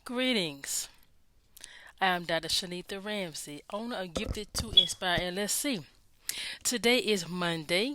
Greetings. I am Dr. Shenetha Ramsey, owner of Gifted to Inspire LSC. Today is Monday,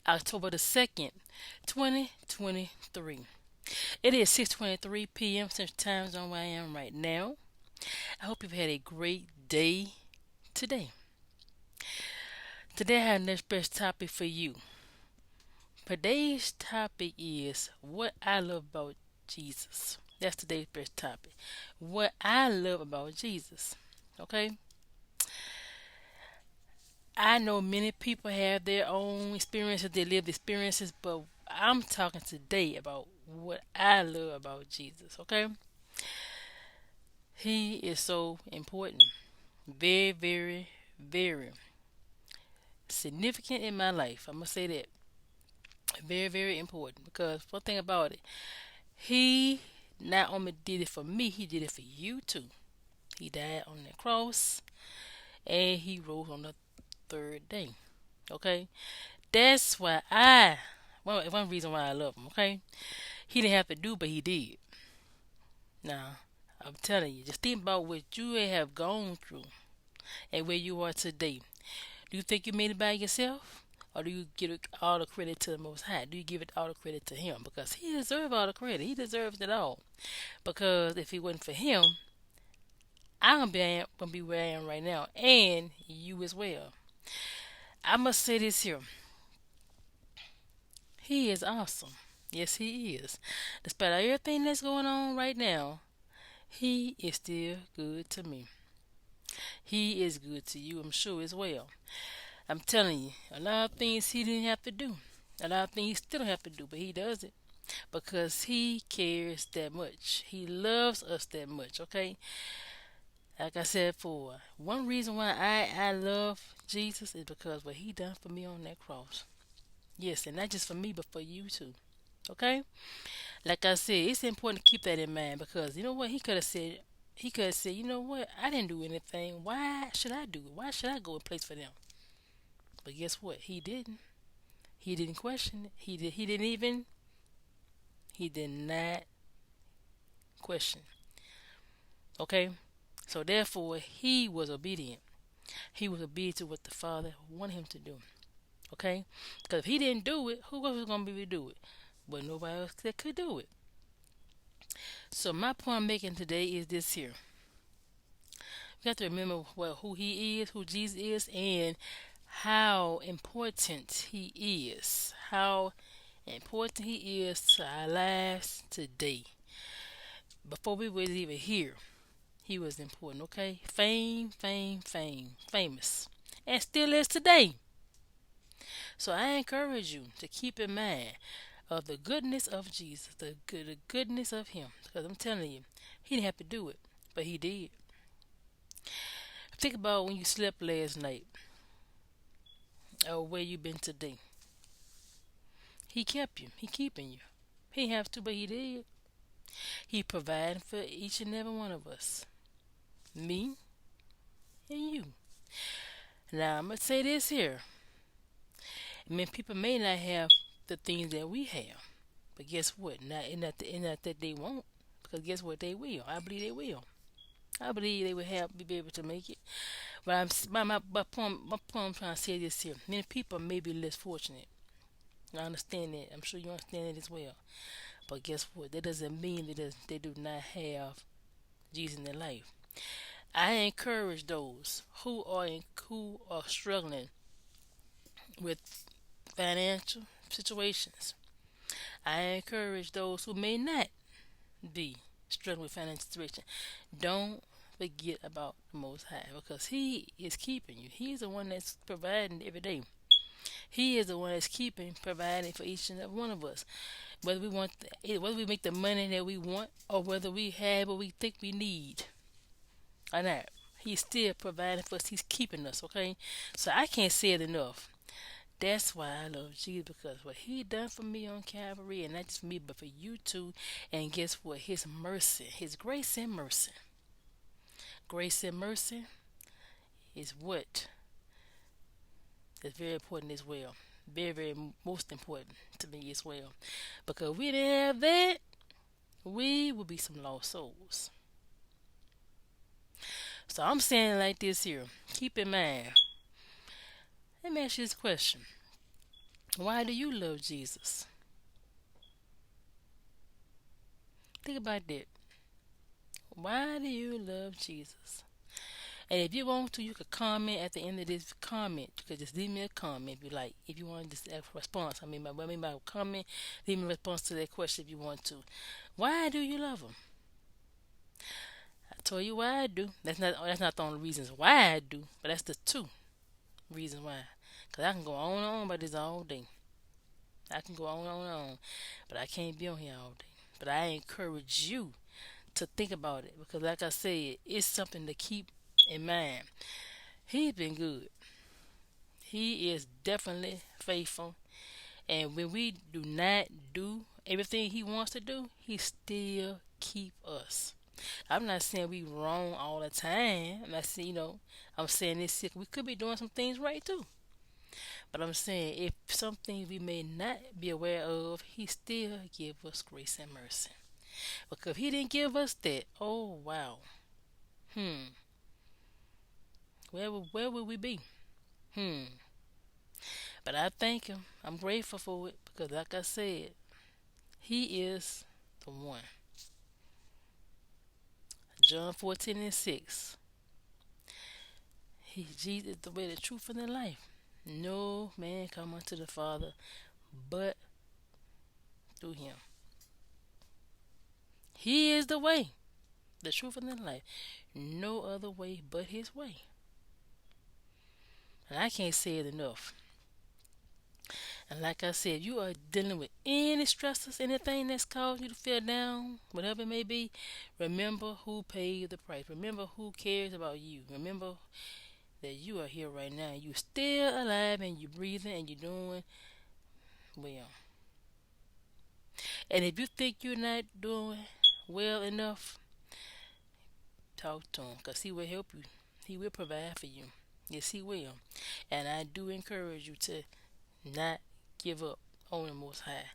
October the 2nd, 2023. It is 6:23 p.m. Central Time Zone where I am right now. I hope you've had a great day today. Today I have another special topic for you. Today's topic is what I love about Jesus. That's today's best topic. What I love about Jesus. Okay? I know many people have their own experiences, they lived experiences, but I'm talking today about what I love about Jesus. Okay? He is so important. Very, very, very significant in my life. I'm going to say that. Very, very important because one thing about it, he not only did it for me, he did it for you too. He died on the cross and he rose on the third day. Okay? That's why one reason why I love him, okay? He didn't have to do, but he did. Now, I'm telling you, just think about what you have gone through and where you are today. Do you think you made it by yourself? Or do you give it all the credit to the Most High? Do you give it all the credit to Him? Because He deserves all the credit. He deserves it all. Because if it wasn't for Him, gonna be where I am right now, and you as well. I must say this here: He is awesome. Yes, He is. Despite everything that's going on right now, He is still good to me. He is good to you, I'm sure, as well. I'm telling you, a lot of things He didn't have to do. A lot of things He still don't have to do, but He does it because He cares that much. He loves us that much, okay? Like I said before, one reason why I love Jesus is because what He done for me on that cross. Yes, and not just for me, but for you too. Okay? Like I said, it's important to keep that in mind because you know what? He could have said, you know what? I didn't do anything. Why should I do it? Why should I go in place for them? But guess what? He didn't. He didn't question it. He didn't even. He did not question. Okay. So therefore, he was obedient. He was obedient to what the Father wanted him to do. Okay. Because if he didn't do it, who else was gonna be able to do it? But nobody else that could do it. So my point I'm making today is this here. We have to remember who he is, who Jesus is, and how important he is. How important he is to our lives today. Before we was even here, he was important, okay? Fame, fame, fame, famous. And still is today. So I encourage you to keep in mind of the goodness of Jesus, the goodness of him. Because I'm telling you, he didn't have to do it, but he did. Think about when you slept last night or where you been today. He kept you. He keeping you. He didn't have to, but he did. He provided for each and every one of us. Me and you. Now I'm gonna say this here. Many people may not have the things that we have. But guess what? Not that they won't. Because guess what? They will. I believe they will. I believe they will be able to make it. But my point I'm trying to say this here. Many people may be less fortunate. I understand that. I'm sure you understand it as well. But guess what? That doesn't mean that they do not have Jesus in their life. I encourage those who are struggling with financial situations. I encourage those who may not be struggling with financial situation. Don't forget about the Most High because He is keeping you. He's the one that's providing every day. He is the one that's keeping, providing for each and every one of us. Whether we make the money that we want, or whether we have what we think we need, or not, He's still providing for us. He's keeping us. Okay, so I can't say it enough. That's why I love Jesus because what He done for me on Calvary, and not just for me, but for you too. And guess what? His mercy, His grace and mercy is what is very important as well. Very, very most important to me as well. Because if we didn't have that, we would be some lost souls. So I'm saying it like this here. Keep in mind. Let me ask you this question. Why do you love Jesus? Think about that. Why do you love Jesus? And if you want to, you could comment at the end of this comment. You could just leave me a comment if you like. If you want to just have a response. What I mean by comment, leave me a response to that question if you want to. Why do you love him? I told you why I do. That's not the only reasons why I do, but that's the two reasons why. Cause I can go on and on about this all day. I can go on and on and on, but I can't be on here all day. But I encourage you to think about it because, like I said, it's something to keep in mind. He's been good. He is definitely faithful. And when we do not do everything he wants to do, he still keep us. I'm not saying we wrong all the time. I'm not saying, I'm saying this. We could be doing some things right too. But I'm saying if some things we may not be aware of, he still give us grace and mercy. Because if he didn't give us that, oh wow. Hmm. Where would we be? Hmm. But I thank him. I'm grateful for it because like I said, he is the one. John 14:6. Jesus is the way, the truth, and the life. No man come unto the Father but through him. He is the way, the truth, and the life. No other way but his way. And I can't say it enough. And like I said, you are dealing with any stresses, anything that's caused you to feel down, whatever it may be, remember who paid the price. Remember who cares about you. Remember that you are here right now. You're still alive and you're breathing and you're doing well. And if you think you're not doing well enough, talk to him because he will help you. He will provide for you. Yes, he will. And I do encourage you to not give up on the Most High.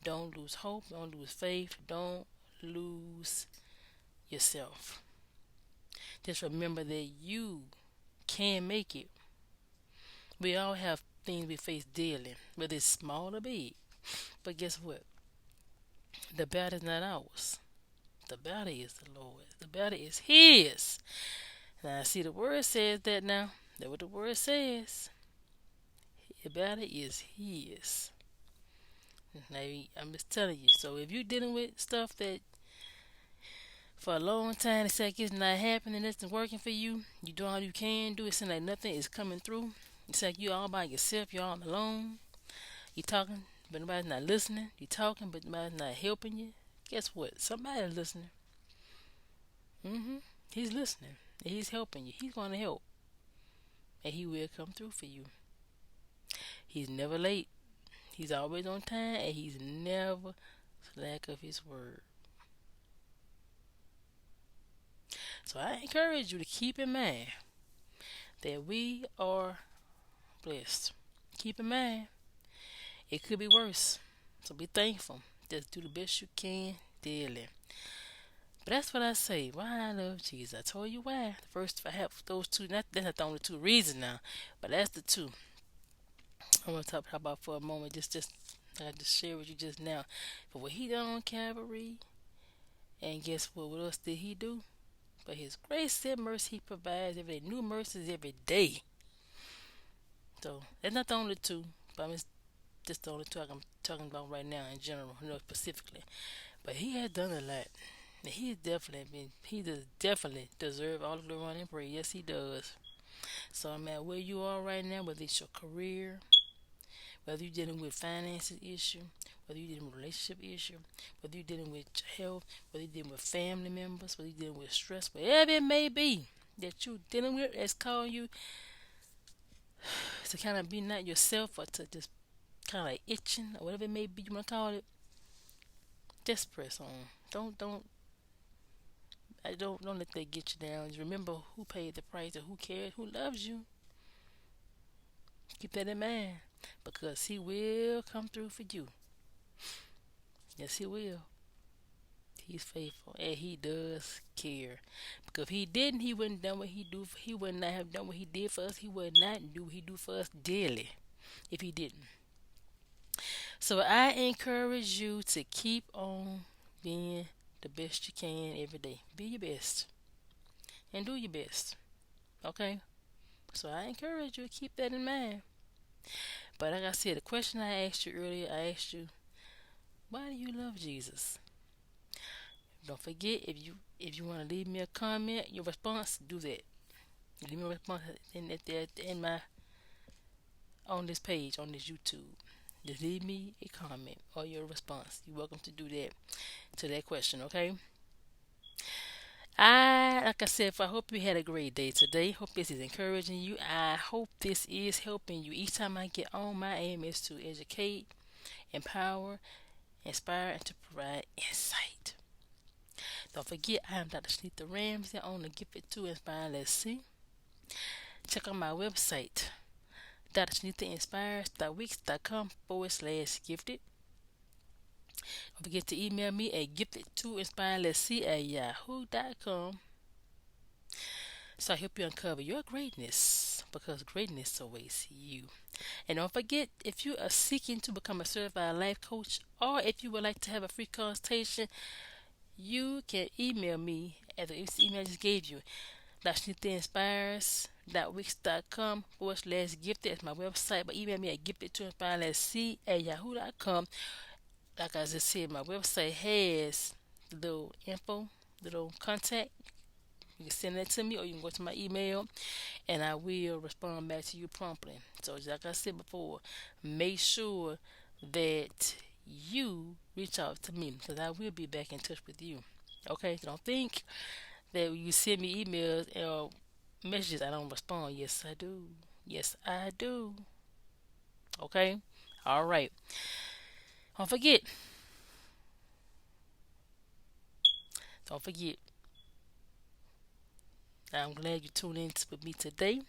Don't lose hope. Don't lose faith. Don't lose yourself. Just remember that you can make it. We all have things we face daily, whether it's small or big. But guess what? The battle is not ours. The battle is the Lord's. The battle is His. Now, I see the word says that now. That's what the word says. The battle is His. Now, I'm just telling you. So, if you're dealing with stuff that for a long time it's like it's not happening, it's not working for you, you do all you can do, it seems like nothing is coming through. It's like you all by yourself, you're all alone. You talking, but nobody's not listening. You talking, but nobody's not helping you. Guess what? Somebody's listening. He's listening. He's helping you. He's going to help. And he will come through for you. He's never late. He's always on time. And he's never slack of his word. So I encourage you to keep in mind that we are blessed. Keep in mind, it could be worse. So be thankful. Just do the best you can daily. But that's what I say. Why I love Jesus. I told you why. First, if I have those two, that's not the only two reasons now, but that's the two. I want to talk about for a moment. Just I just share with you just now. For what He done on Calvary, and guess what? What else did He do? But His grace and mercy He provides every day. New mercies every day. So that's not the only two, but I'm just the only two I'm talking about right now in general, specifically. But He has done a lot. He does definitely deserve all the glory and praise. Yes, He does. So no matter where you are right now, whether it's your career, whether you're dealing with finances issue, whether you're dealing with relationship issue, whether you're dealing with health, whether you're dealing with family members, whether you're dealing with stress, whatever it may be that you're dealing with that's calling you to kind of be not yourself or to just kind of like itching or whatever it may be you want to call it, just press on. Don't let that get you down. Just remember who paid the price and who cares, who loves you. Keep that in mind because He will come through for you. Yes, He will. He's faithful and he does care. Because if he didn't, he wouldn't done what he do. He would not have done what he did for us. He would not do what he do for us daily if he didn't. So I encourage you to keep on being the best you can every day. Be your best and do your best. Okay? So I encourage you to keep that in mind. But like I said, the question I asked you earlier, I asked you, why do you love Jesus? Don't forget, if you want to leave me a comment, your response, do that. Leave me a response in my on this page on this YouTube. Just leave me a comment or your response. You're welcome to do that to that question. Okay. Like I said, I hope you had a great day today. Hope this is encouraging you. I hope this is helping you. Each time I get on, my aim is to educate, empower, inspire, and to provide insight. Don't forget, I am Dr. Shenetha Ramsey on the Gifted to Inspire. Let's see. Check out my website, drshenethainspires.wix.com/gifted. Don't forget to email me at giftedtoinspire@yahoo.com. So I help you uncover your greatness because greatness awaits you. And don't forget, if you are seeking to become a certified life coach or if you would like to have a free consultation, you can email me at the email I just gave you. drshenethainspires.wix.com/gifted is my website, but email me at giftedtoinspire@yahoo.com. Like I just said, my website has the little info, little contact. You can send that to me or you can go to my email and I will respond back to you promptly. So, like I said before, make sure that you reach out to me because I will be back in touch with you. Okay, so don't think that when you send me emails or messages, I don't respond. Yes, I do. Yes, I do. Okay, all right. Don't forget. Don't forget. I'm glad you tuned in with me today.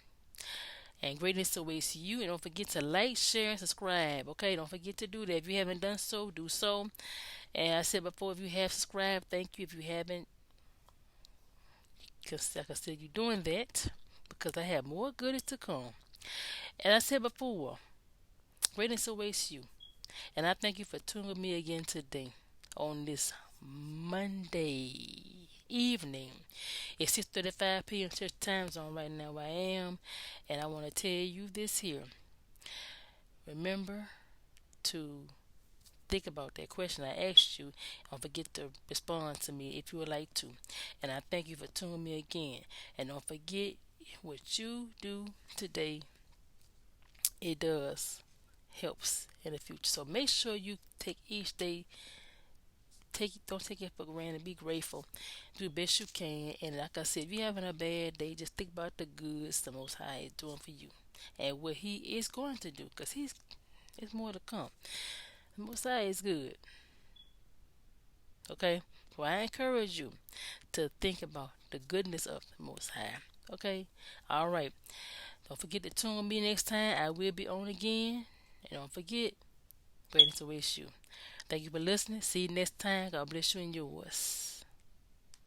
And greatness awaits you. And don't forget to like, share, and subscribe. Okay, don't forget to do that. If you haven't done so, do so. And I said before, if you have subscribed, thank you. If you haven't, because like I said, you're doing that because I have more goodies to come. And I said before, greatness awaits you. And I thank you for tuning with me again today on this Monday evening. It's 6:35 p.m. Church time zone right now where I am. And I want to tell you this here. Remember to think about that question I asked you. Don't forget to respond to me if you would like to. And I thank you for tuning me again. And don't forget what you do today. It does helps in the future. So make sure you take each day. Don't take it for granted. Be grateful. Do the best you can. And like I said, if you're having a bad day, just think about the goods the Most High is doing for you and what He is going to do. Because there's more to come. The Most High is good. Okay? So I encourage you to think about the goodness of the Most High. Okay? All right. Don't forget to tune me next time. I will be on again. And don't forget, greatness awaits you. Thank you for listening. See you next time. God bless you and yours.